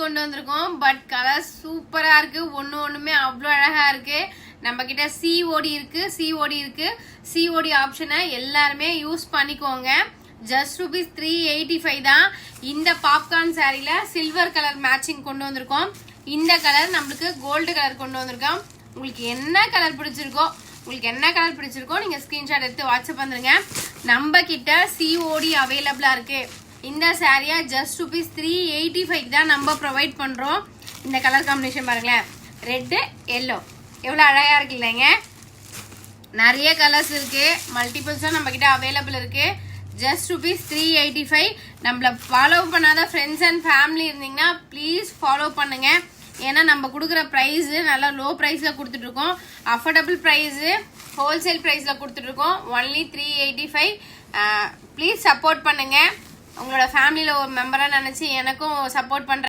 கொண்டு வந்திருக்கோம். But colour சூப்பரா இருக்கு. ஒண்ணுமே அவ்வளோ அழகா இருக்கு. நம்ம கிட்ட சிஓடி இருக்கு. சிஓடி ஆப்ஷனை எல்லாருமே யூஸ் பண்ணிக்கோங்க. ஜஸ்ட் ₹385 தான். இந்த பாப்கார்ன் சாரில சில்வர் கலர் மேட்சிங் கொண்டு வந்திருக்கோம். இந்த கலர் நம்மளுக்கு கோல்டு கலர் கொண்டு வந்திருக்கோம். உங்களுக்கு என்ன கலர் பிடிச்சிருக்கோ நீங்க ஸ்கிரீன்ஷாட் எடுத்து வாட்ஸ்அப் வந்துருங்க. நம்ம கிட்ட சிஓடி அவைலபிளா இருக்கு. இந்த சாரியா ஜஸ்ட் ₹385 தான் நம்ம ப்ரொவைட் பண்றோம். இந்த கலர் காம்பினேஷன் பாருங்களேன், ரெட் எல்லோ எவ்வளவு அழகா இருக்கு இல்லைங்க. நிறைய கலர்ஸ் இருக்கு, மல்டிபிள்ஸும் நம்ம கிட்ட அவைலபிள் இருக்கு. ஜஸ்ட் ₹385. நம்மள ஃபாலோ பண்ணாத ஃப்ரெண்ட்ஸ் அண்ட் ஃபேமிலி இருந்தீங்கன்னா ப்ளீஸ் ஃபாலோ பண்ணுங்க. ஏன்னா நம்ம கொடுக்குற ப்ரைஸ் நல்லா லோ ப்ரைஸ்ல கொடுத்துட்டு இருக்கோம். அஃபோர்டபுள் ப்ரைஸ், ஹோல்சேல் ப்ரைஸ்ல கொடுத்துட்டு இருக்கோம். ஒன்லி 385. ப்ளீஸ் சப்போர்ட் பண்ணுங்க. உங்களோட ஃபேமிலியில ஒரு மெம்பரா நினைச்சு எனக்கும் சப்போர்ட் பண்ற